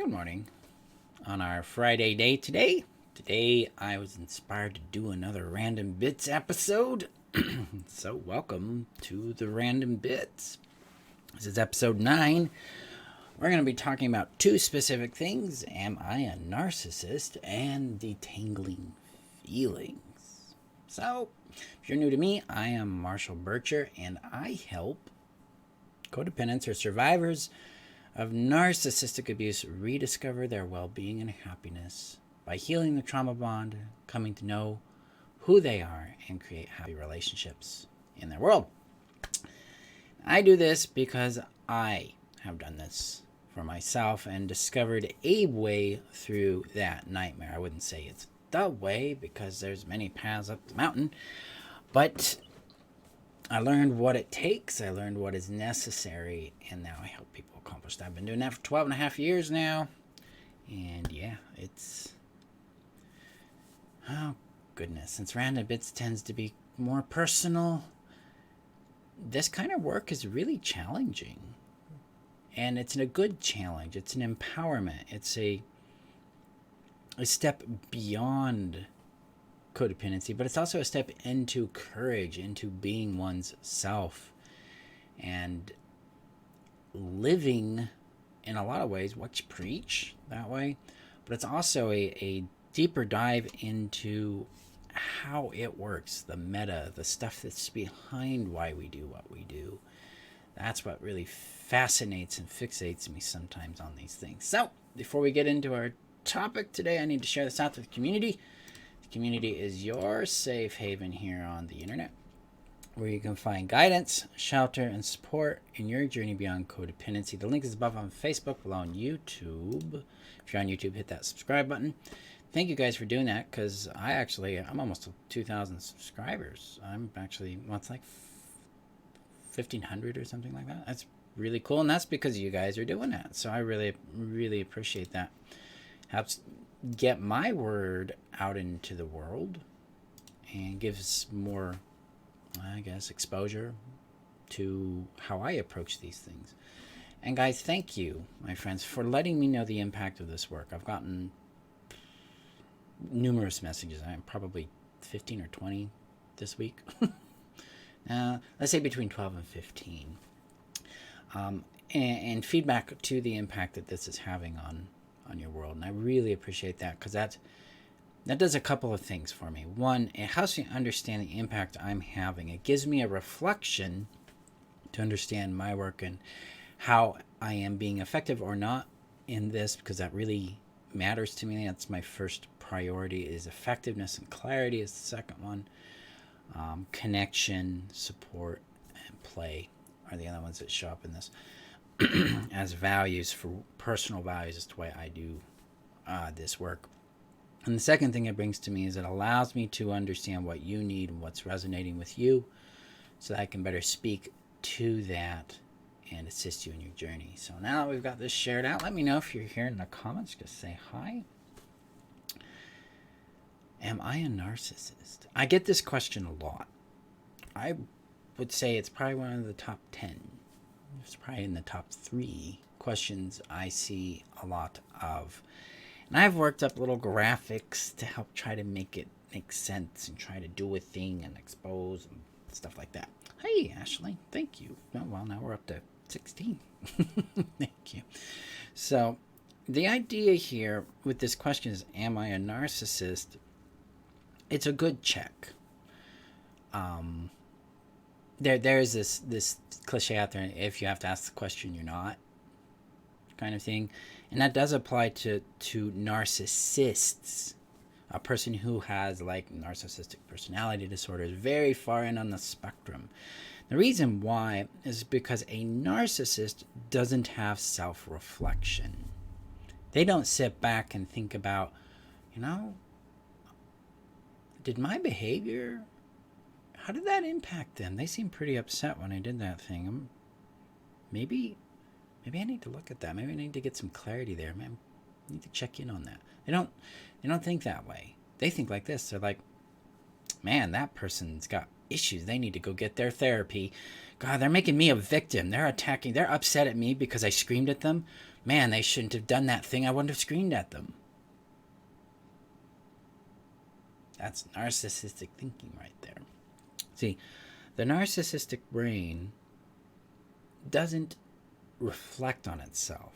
Good morning on our Friday day today. Today I was inspired to do another Random Bits episode. So welcome to the Random Bits. This is episode 9. We're going to be talking about two specific things. Am I a narcissist? And detangling feelings. So, if you're new to me, I am Marshall Burtcher and I help codependents or survivors of narcissistic abuse rediscover their well-being and happiness by healing the trauma bond, coming to know who they are, and create happy relationships in their world. I do this because I have done this for myself and discovered a way through that nightmare. I wouldn't say it's the way because there's many paths up the mountain, but I learned what it takes. I learned what is necessary, and now I help people accomplish that. I've been doing that for 12 and a half years now. And yeah, it's... oh, goodness. Since Random Bits tends to be more personal, this kind of work is really challenging. And it's a good challenge. It's an empowerment. It's a step beyond codependency, but it's also a step into courage, into being one's self and living in a lot of ways what you preach that way. But it's also a deeper dive into how it works, the meta, the stuff that's behind why we do what we do. That's what really fascinates and fixates me sometimes on these things. So before we get into our topic today, I need to share this out to the community. The community is your safe haven here on the internet, where you can find guidance, shelter, and support in your journey beyond codependency. The link is above on Facebook, below on YouTube. If you're on YouTube, hit that subscribe button. Thank you guys for doing that, because I'm almost 2,000 subscribers. I'm actually, it's like 1,500 or something like that. That's really cool, and that's because you guys are doing that. So I really, really appreciate that. Helps get my word out into the world and gives more, I guess, exposure to how I approach these things. And guys, thank you, my friends, for letting me know the impact of this work. I've gotten numerous messages. I'm probably 15 or 20 this week. Let's say between 12 and 15. And feedback to the impact that this is having on your world. And I really appreciate that, because that does a couple of things for me. One, it helps me understand the impact I'm having. It gives me a reflection to understand my work and how I am being effective or not in this, because that really matters to me. That's my first priority, is effectiveness, and clarity is the second one. Connection, support, and play are the other ones that show up in this as values, for personal values, is the way I do this work. And the second thing it brings to me is it allows me to understand what you need and what's resonating with you, so that I can better speak to that and assist you in your journey. So now that we've got this shared out, let me know if you're here in the comments. Just say hi. Am I a narcissist? I get this question a lot. I would say it's probably one of the top 10. It's probably in the top 3 questions I see a lot of. And I've worked up little graphics to help try to make it make sense and try to do a thing and expose and stuff like that. Hey, Ashley, thank you. Oh, well, now we're up to 16. Thank you. So the idea here with this question is, am I a narcissist? It's a good check. There's this cliche out there, if you have to ask the question, you're not, kind of thing. And that does apply to narcissists. A person who has like narcissistic personality disorder is very far in on the spectrum. The reason why is because a narcissist doesn't have self-reflection. They don't sit back and think about, did my behavior, how did that impact them? They seem pretty upset when I did that thing. Maybe I need to look at that. Maybe I need to get some clarity there. I need to check in on that. They don't think that way. They think like this. They're like, man, that person's got issues. They need to go get their therapy. God, they're making me a victim. They're attacking. They're upset at me because I screamed at them. Man, they shouldn't have done that thing. I wouldn't have screamed at them. That's narcissistic thinking right there. See, the narcissistic brain doesn't reflect on itself.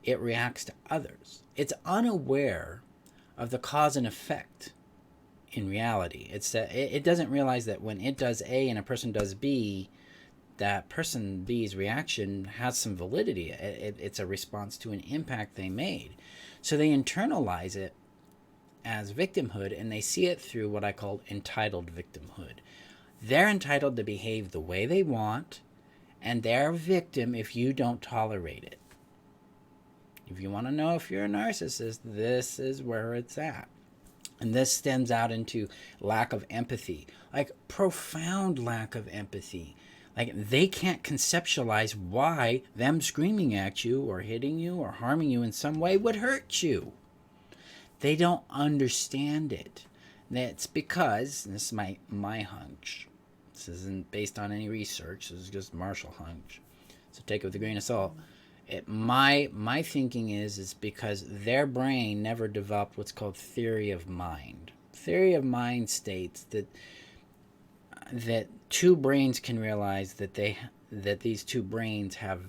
It reacts to others. It's unaware of the cause and effect in reality. It's that it doesn't realize that when it does A and a person does B, that person B's reaction has some validity. It's a response to an impact they made. So they internalize it as victimhood, and they see it through what I call entitled victimhood. They're entitled to behave the way they want, and they're a victim if you don't tolerate it. If you want to know if you're a narcissist, this is where it's at. And this stems out into lack of empathy, like profound lack of empathy. Like they can't conceptualize why them screaming at you or hitting you or harming you in some way would hurt you. They don't understand it. That's because, and this is my hunch. This isn't based on any research. This is just Marshall hunch. So take it with a grain of salt. My thinking is because their brain never developed what's called theory of mind. Theory of mind states that two brains can realize that these two brains have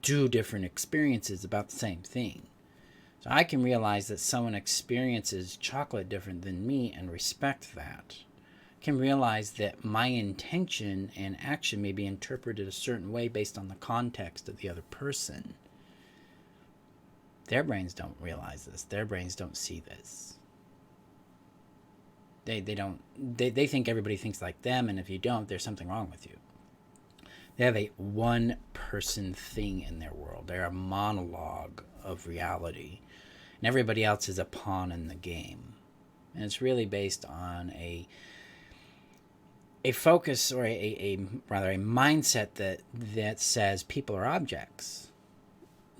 two different experiences about the same thing. So I can realize that someone experiences chocolate different than me and respect that. I can realize that my intention and action may be interpreted a certain way based on the context of the other person. Their brains don't realize this. Their brains don't see this. They think everybody thinks like them, and if you don't, there's something wrong with you. They have a one-person thing in their world. They're a monologue of reality. And everybody else is a pawn in the game. And it's really based on a focus or a mindset that says people are objects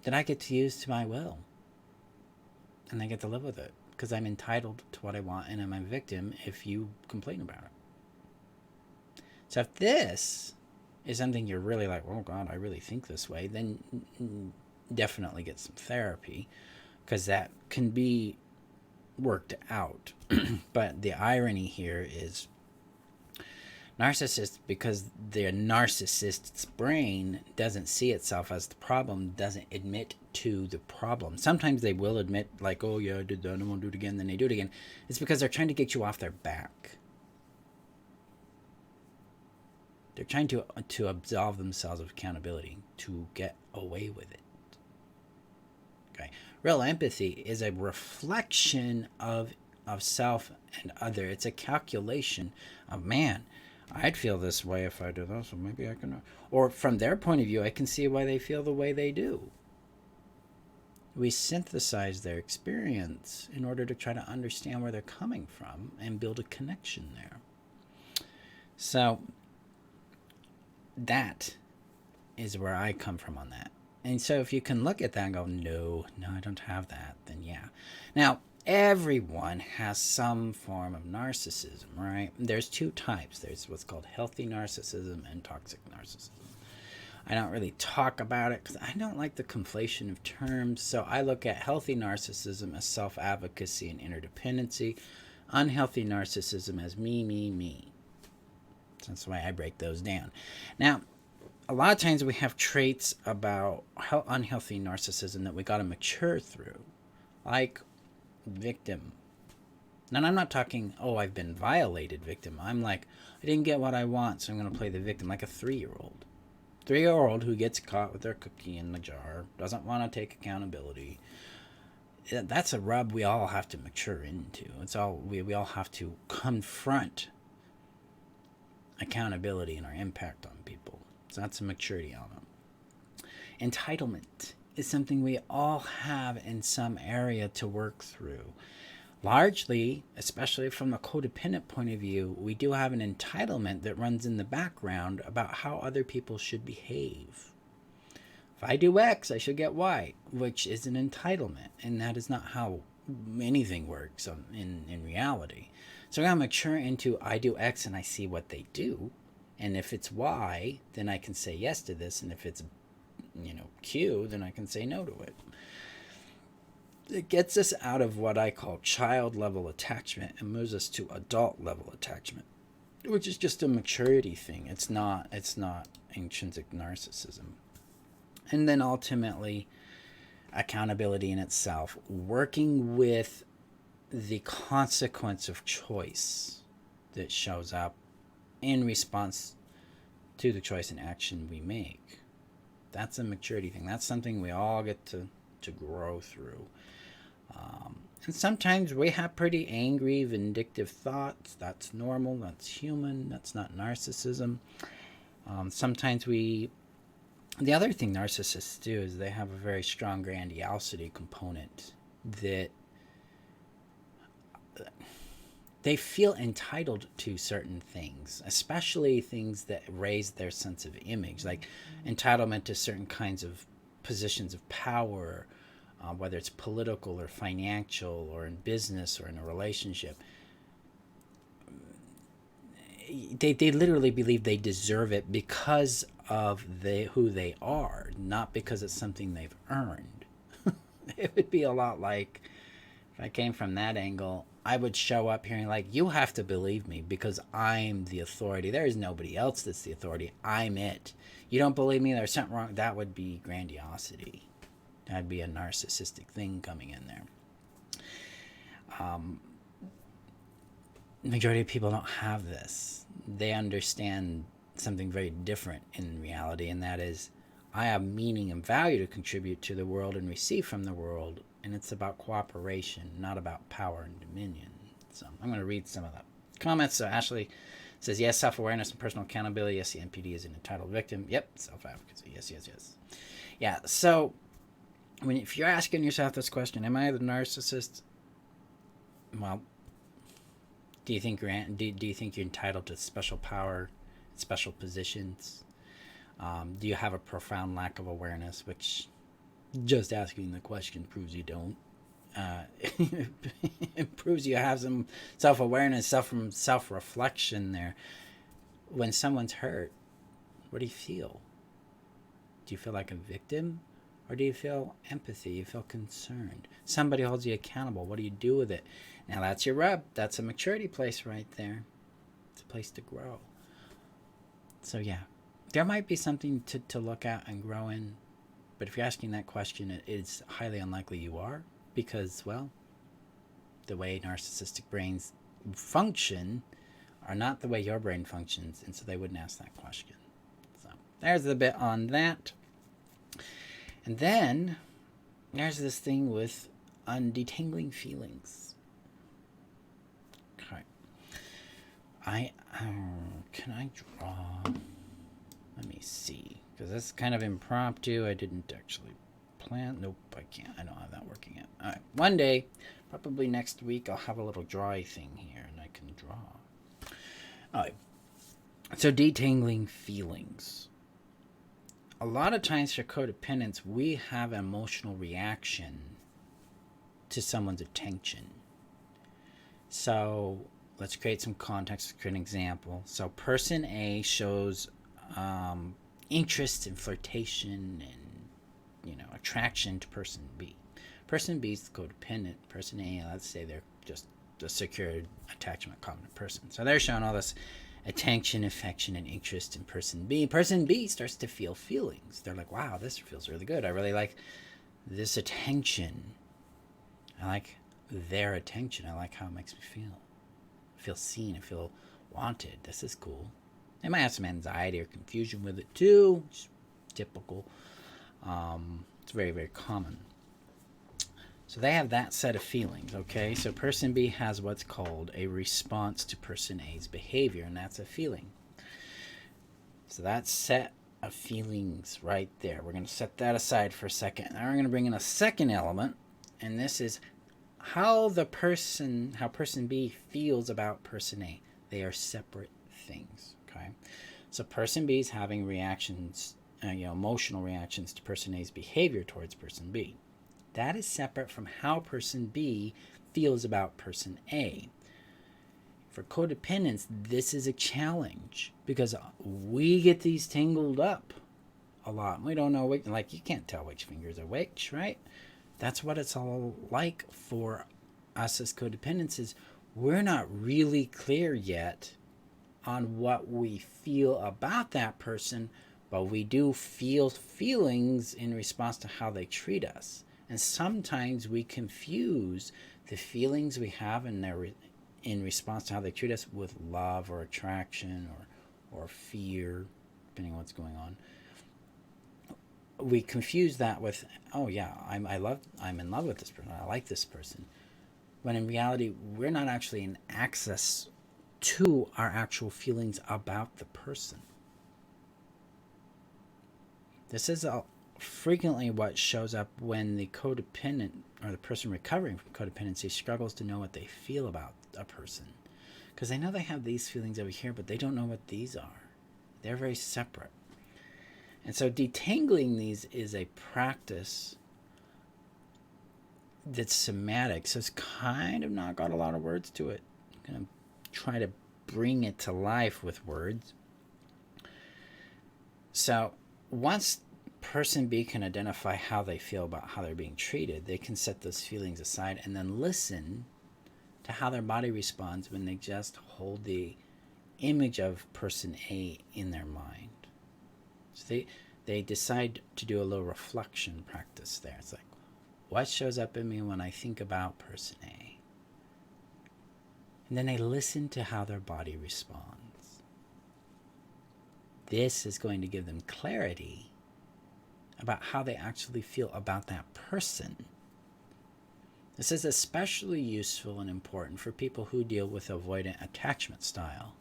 that I get to use to my will. And I get to live with it because I'm entitled to what I want and I'm a victim if you complain about it. So if this is something you're really like, oh God, I really think this way, then definitely get some therapy because that can be worked out. But the irony here is narcissists, because their narcissist's brain doesn't see itself as the problem, doesn't admit to the problem. Sometimes they will admit, like, oh yeah, I did that, I won't do it again, then they do it again. It's because they're trying to get you off their back. They're trying to absolve themselves of accountability, to get away with it. Okay. Real empathy is a reflection of self and other. It's a calculation of, man, I'd feel this way if I do this, so maybe I can. Or from their point of view, I can see why they feel the way they do. We synthesize their experience in order to try to understand where they're coming from and build a connection there. So that is where I come from on that. And so if you can look at that and go, no, I don't have that, then yeah. Now, everyone has some form of narcissism, right? There's two types. There's what's called healthy narcissism and toxic narcissism. I don't really talk about it because I don't like the conflation of terms. So I look at healthy narcissism as self-advocacy and interdependency. Unhealthy narcissism as me. So that's why I break those down. Now, a lot of times we have traits about unhealthy narcissism that we got to mature through, like victim. And I'm not talking, oh, I've been violated victim. I'm like, I didn't get what I want, so I'm going to play the victim, like a 3-year-old. 3-year-old who gets caught with their cookie in the jar, doesn't want to take accountability. That's a rub we all have to mature into. It's all we all have to confront accountability and our impact on people. So that's a maturity element. Entitlement is something we all have in some area to work through. Largely, especially from a codependent point of view, we do have an entitlement that runs in the background about how other people should behave. If I do X, I should get Y, which is an entitlement, and that is not how anything works in reality. So I gotta mature into I do X and I see what they do. And if it's Y, then I can say yes to this. And if it's, Q, then I can say no to it. It gets us out of what I call child level attachment and moves us to adult level attachment, which is just a maturity thing. It's not intrinsic narcissism. And then ultimately, accountability in itself, working with the consequence of choice that shows up in response to the choice and action we make. That's a maturity thing. That's something we all get to grow through. And sometimes we have pretty angry, vindictive thoughts. That's normal. That's human. That's not narcissism. Sometimes the other thing narcissists do is they have a very strong grandiosity component that they feel entitled to certain things, especially things that raise their sense of image, like entitlement to certain kinds of positions of power, whether it's political or financial or in business or in a relationship. They literally believe they deserve it because of who they are, not because it's something they've earned. It would be a lot like, if I came from that angle, I would show up here and like, you have to believe me because I'm the authority. There is nobody else that's the authority. I'm it. You don't believe me, there's something wrong. That would be grandiosity. That'd be a narcissistic thing coming in there. Majority of people don't have this. They understand something very different in reality, and that is, I have meaning and value to contribute to the world and receive from the world, and it's about cooperation, not about power and dominion. So I'm going to read some of the comments. So Ashley says, yes, self-awareness and personal accountability. Yes, the NPD is an entitled victim. Yep, self-advocacy. Yes. Yeah, so if you're asking yourself this question, am I the narcissist? Well, do you think you're entitled to special power, special positions? Do you have a profound lack of awareness, which just asking the question proves you don't. It proves you have some self-awareness, self-reflection there. When someone's hurt, what do you feel? Do you feel like a victim? Or do you feel empathy? You feel concerned? Somebody holds you accountable. What do you do with it? Now that's your rub. That's a maturity place right there. It's a place to grow. So yeah, there might be something to look at and grow in. But if you're asking that question, it's highly unlikely you are. Because, well, the way narcissistic brains function are not the way your brain functions. And so they wouldn't ask that question. So there's the bit on that. And then there's this thing with detangling feelings. Okay. Can I draw? Let me see. Because that's kind of impromptu. I didn't actually plan. Nope, I can't. I don't have that working yet. All right. One day, probably next week, I'll have a little drawing thing here and I can draw. All right. So detangling feelings. A lot of times for codependents, we have an emotional reaction to someone's attention. So let's create some context, create an example. So person A shows interest and flirtation and, attraction to person B. Person B is the codependent. Person A, let's say they're just a secure attachment covenant person. So they're showing all this attention, affection, and interest in person B. Person B starts to feel feelings. They're like, wow, this feels really good. I really like this attention. I like their attention. I like how it makes me feel. I feel seen. I feel wanted. This is cool. They might have some anxiety or confusion with it too. It's typical. It's very, very common. So they have that set of feelings, okay? So person B has what's called a response to person A's behavior, and that's a feeling. So that set of feelings right there. We're going to set that aside for a second. Now we're going to bring in a second element, and this is how person B feels about person A. They are separate things, okay? So person B is having reactions, emotional reactions to person A's behavior towards person B. That is separate from how person B feels about person A. For codependents, this is a challenge because we get these tangled up a lot. We don't know which, like, you can't tell which fingers are which, right? That's what it's all like for us as codependents, is we're not really clear yet on what we feel about that person, but we do feel feelings in response to how they treat us. And sometimes we confuse the feelings we have in response to how they treat us with love or attraction or fear, depending on what's going on. We confuse that with, oh yeah, I'm in love with this person, I like this person. When in reality, we're not actually in access to our actual feelings about the person. This is frequently what shows up when the codependent or the person recovering from codependency struggles to know what they feel about a person. Because they know they have these feelings over here, but they don't know what these are. They're very separate. And so detangling these is a practice that's somatic. So it's kind of not got a lot of words to it. I'm going to try to bring it to life with words. So once person B can identify how they feel about how they're being treated, they can set those feelings aside and then listen to how their body responds when they just hold the image of person A in their mind. So they decide to do a little reflection practice there. It's like, what shows up in me when I think about person A? And then they listen to how their body responds. This is going to give them clarity about how they actually feel about that person. This is especially useful and important for people who deal with avoidant attachment style,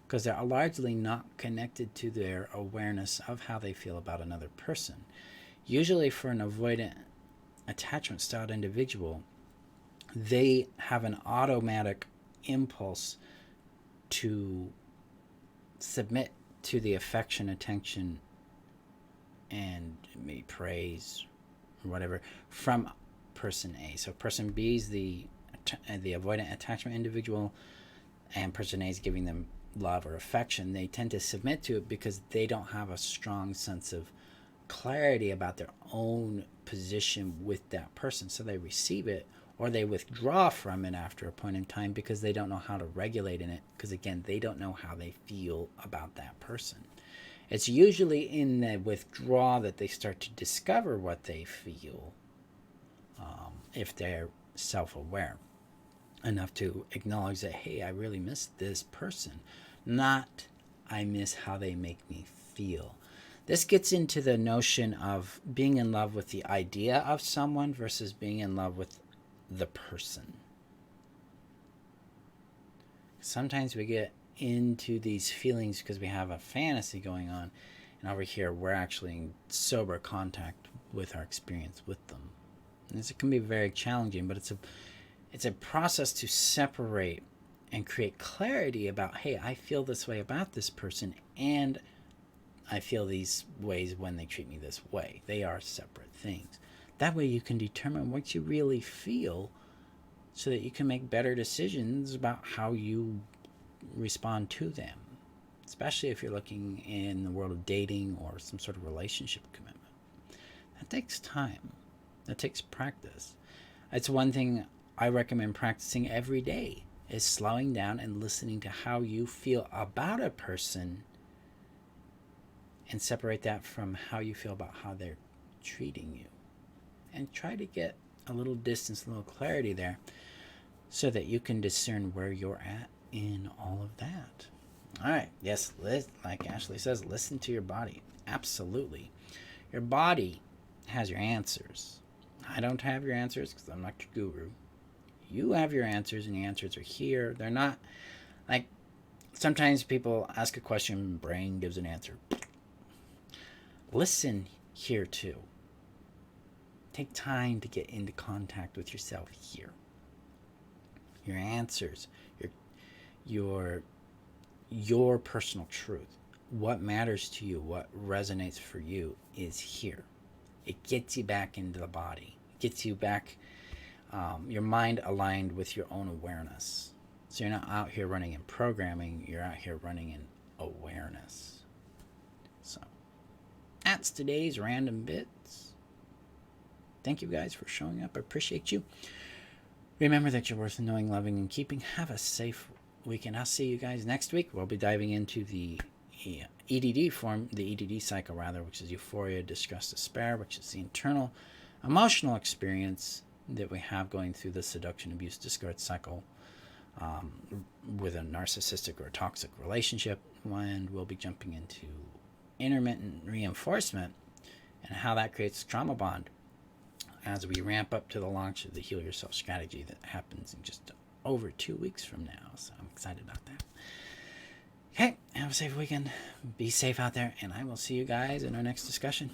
because they're largely not connected to their awareness of how they feel about another person. Usually for an avoidant attachment styled individual, they have an automatic impulse to submit to the affection, attention, and maybe praise or whatever from person A. So person B is the avoidant attachment individual, and person A is giving them love or affection. They tend to submit to it because they don't have a strong sense of clarity about their own position with that person. So they receive it or they withdraw from it after a point in time because they don't know how to regulate in it, because again, they don't know how they feel about that person. It's usually in the withdrawal that they start to discover what they feel, if they're self-aware enough to acknowledge that, hey, I really miss this person, not I miss how they make me feel. This gets into the notion of being in love with the idea of someone versus being in love with the person. Sometimes we get into these feelings because we have a fantasy going on, and over here we're actually in sober contact with our experience with them. And this can be very challenging, but it's a process to separate and create clarity about, hey, I feel this way about this person, and I feel these ways when they treat me this way. They are separate things. That way you can determine what you really feel so that you can make better decisions about how you respond to them, especially if you're looking in the world of dating or some sort of relationship commitment. That takes time. That takes practice. It's one thing I recommend practicing every day, is slowing down and listening to how you feel about a person and separate that from how you feel about how they're treating you. And try to get a little distance, a little clarity there so that you can discern where you're at in all of that. All right. Yes, like Ashley says, listen to your body. Absolutely. Your body has your answers. I don't have your answers because I'm not your guru. You have your answers, and the answers are here. They're not like, sometimes people ask a question, brain gives an answer. Listen here too. Take time to get into contact with yourself here. Your answers, your personal truth, what matters to you, what resonates for you is here. It gets you back into the body. It gets you back, your mind aligned with your own awareness. So you're not out here running in programming, you're out here running in awareness. So that's today's random bits. Thank you guys for showing up. I appreciate you. Remember that you're worth knowing, loving, and keeping. Have a safe weekend. I'll see you guys next week. We'll be diving into the EDD cycle, which is euphoria, distress, despair, which is the internal emotional experience that we have going through the seduction, abuse, discard cycle with a narcissistic or toxic relationship. And we'll be jumping into intermittent reinforcement and how that creates a trauma bond as we ramp up to the launch of the Heal Yourself strategy that happens in just over 2 weeks from now. So I'm excited about that. Okay, have a safe weekend. Be safe out there, and I will see you guys in our next discussion.